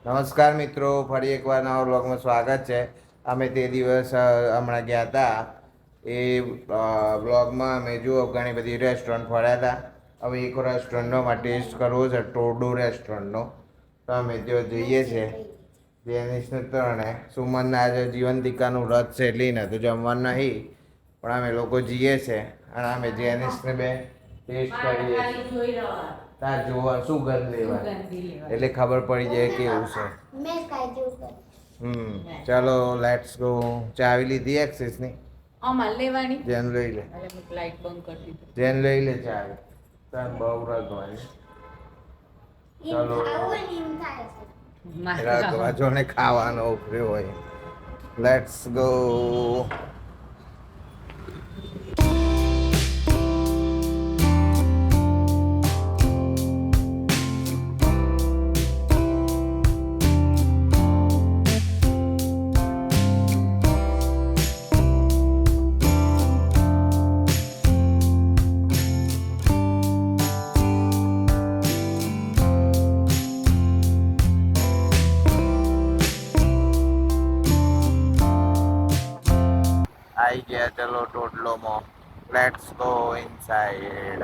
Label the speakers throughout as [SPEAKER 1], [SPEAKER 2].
[SPEAKER 1] નમસ્કાર મિત્રો, ફરી એકવાર નવા બ્લોગમાં સ્વાગત છે. અમે તે દિવસ હમણાં ગયા હતા એ બ્લોગમાં અમે જુઓ ઘણી બધી રેસ્ટોરન્ટ ફર્યા હતા. હવે એક રેસ્ટોરન્ટનો માં ટેસ્ટ કરવો છે, ટોરડો રેસ્ટોરન્ટનો. તો અમે ત્યાં જઈએ છીએ. જેનિસને ત્રણે સુમનના આજે જીવંતિકાનું વ્રત છે એટલે ને તો જમવાનું નહીં, પણ અમે લોકો જઈએ છીએ અને અમે જેનિસને બે ટેસ્ટ કરીએ છીએ. તાર જોવા સુગંધ લેવા એટલે ખબર પડી જાય કેવું છે. ચાલો લેટ્સ ગો. ચાવી લીધી એક્સેસની?
[SPEAKER 2] અમાર લેવાની
[SPEAKER 1] જેન લઈ લે.
[SPEAKER 2] અરે મેં લાઈટ બંધ કરી દીધી.
[SPEAKER 1] જેન લઈ લે ચાવી. તાર બહુ રગવાની. ચાલો રગવા જોને ખાવાનો ઉભર્યો હોય. Let's go. આવી ગયા ચલો ટોડલોમાં. Let's go inside.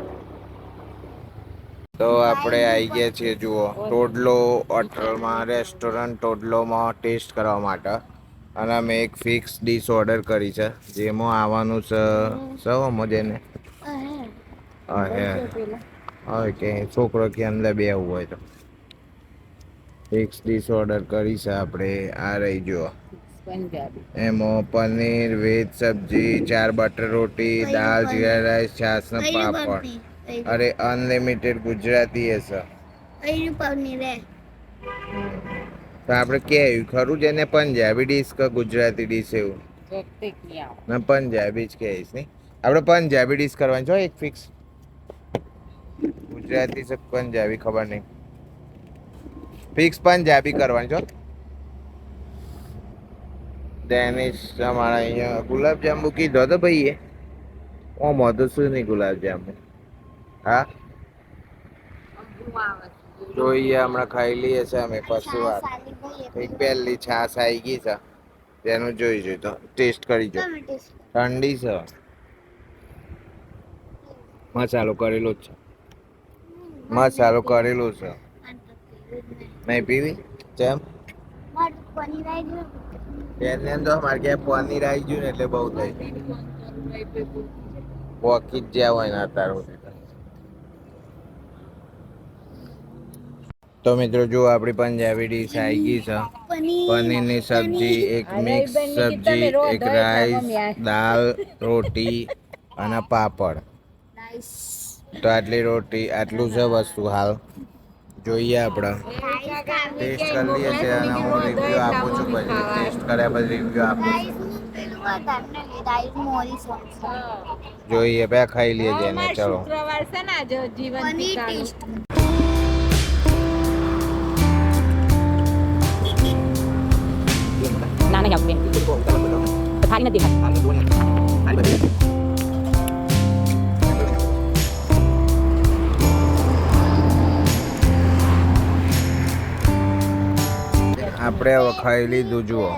[SPEAKER 1] તો આપણે આવી ગયા છીએ જુઓ ટોડલો હોટલમાં, રેસ્ટોરન્ટ ટોડલોમાં ટેસ્ટ કરવા માટે. અને અમે એક ફિક્સ ડીશ ઓર્ડર કરી છે જેમાં આવવાનું છે સૌમાં જેને ઓકે છોકરો કે અંદર બેવું હોય તો ફિક્સ ડીશ ઓર્ડર કરી છે આપણે. આ રહી જુઓ, એમાં પનીર, વેજ સબ્જી, 4 બટર રોટી, દાળ, જીરા રાઈસ, છાશ ને પાપડ. અરે અનલિમિટેડ ગુજરાતી હશે. તો આપણે કે ખરું છે ને પંજાબી ડીશ કે ગુજરાતી ડીશ એવું? ના પંજાબી જ કહીશ નહીં. આપણે પંજાબી ડીશ કરવાની છો એક ફિક્સ. ગુજરાતી છે પંજાબી ખબર નહીં. ફિક્સ પંજાબી કરવાની છો. ડેનિશ અમારા અહીંયા ગુલાબજાંબુ કીધો તો ભાઈએ. ઓમાં તો શું નહીં ગુલાબજાંબુ. હા જોઈએ હમણાં ખાઈ લઈએ છે અમે પછી વાત. એક પહેલી છાશ આવી ગઈ છે તેનું જોઈ જોઈ તો ટેસ્ટ કરી જો. ઠંડી છે, મસાલો કરેલો જ છે. મસાલો કરેલો છે. નહીં પીવી જેમ એને તો અમારે ક્યાં પનીર આવી ગયું ને એટલે બહુ થઈ પોકી જ જ્યાં હોય ને અત્યારે. તો મિત્રો જો આપણી પંજાબી ડીશ આવી ગઈ છે. પનીરની સબ્જી, એક મિક્સ સબ્જી, એક રાઈસ, દાળ, રોટી અને પાપડ. તો આટલી રોટી આટલું છે વસ્તુ. હાલ જોઈએ આપણે ટેસ્ટ કરી લઈએ છીએ અને હું રિવ્યુ આપું છું. પછી ટેસ્ટ કર્યા પછી રિવ્યુ આપું છું. જોઈએ બે ખાઈ લઈએ જેને. ચલો
[SPEAKER 2] ના નહીં આવતું ખાલી નથી
[SPEAKER 1] આપણે હવે ખાઈ લીધું જુઓ,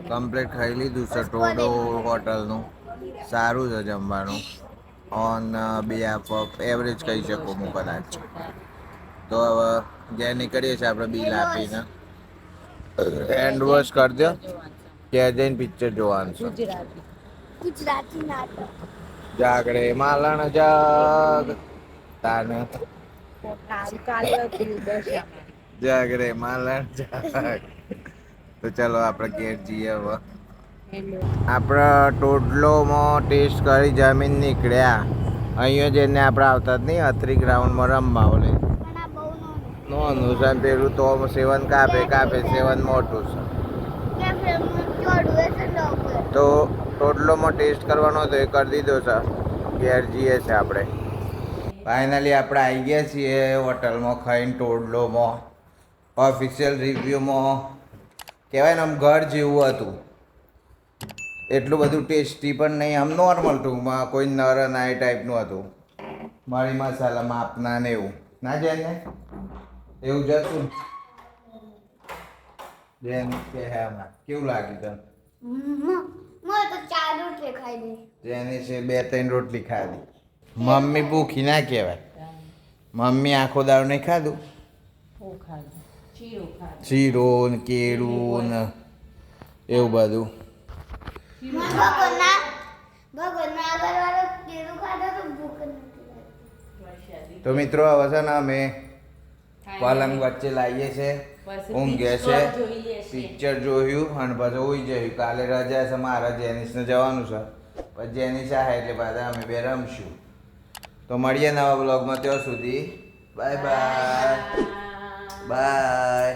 [SPEAKER 1] કમ્પ્લીટ ખાઈ લીધું છે. ટોડો હોટલનું સારું છે જમવાનું. ઓન બે આપ એવરેજ કહી શકું હું કદાચ. તો હવે જ્યાં નીકળીએ છીએ આપણે બિલ આપીને હેન્ડ વોશ કરી દો. ત્યાં જઈને પિક્ચર જોવાનું છે. જાગડે માલણ જાગ તાને જાગરે માલણ જાગ. તો ચલો આપણે ઘેર જઈએ હવે. આપણે ટોડલોમાં ટેસ્ટ કરી જમીન નીકળ્યા. અહીંયા જઈને આપણે આવતા જ નહીં અત્રી ગ્રાઉન્ડમાં રમવા ઓલે નોનું છે પેલું તો સેવન કાપે સેવન મોટું છે. તો ટોડલોમાં ટેસ્ટ કરવાનો હતો એ કરી દીધો છે. ઘેર જઈએ છીએ આપણે. ફાઇનલી આપણે આવી ગયા છીએ હોટલમાં ખાઈને ટોડલોમાં. ઓફિશિયલ રિવ્યુમાં કહેવાય ને આમ ઘર જેવું હતું. એટલું બધું ટેસ્ટી પણ નહીં, આમ નોર્મલ ટૂંકમાં કોઈ નર ના એ ટાઈપનું હતું. મરી મસાલા માપના ને એવું ના જાય ને એવું જ હતું. જેમ કે હમણાં કેવું લાગ્યું તને
[SPEAKER 3] મને તો 4 રોટલી ખાઈ દે.
[SPEAKER 1] જેની છે 2-3 રોટલી ખાધી મમ્મી ભૂખી ના કહેવાય મમ્મી આખો દાડો નહીં ખાધું શીરો ને કેળું ને એવું બધું
[SPEAKER 3] ભગવાનના આગળવાળો કેળું ખાધો તો ભૂખ જ નથી લાગતી.
[SPEAKER 1] તો મિત્રો હવે છે ને અમે પલંગ વચ્ચે લાવીએ છે ઊંઘે છે પિક્ચર જોયું અને પછી ઉઈ જયું કાલે રજા છે મારા જેનિસને જવાનું છે પછી જેનિસ આવે એટલે પાછા અમે બે રમશું તો મળીએ નવા બ્લોગમાં ત્યાં સુધી બાય બાય બાય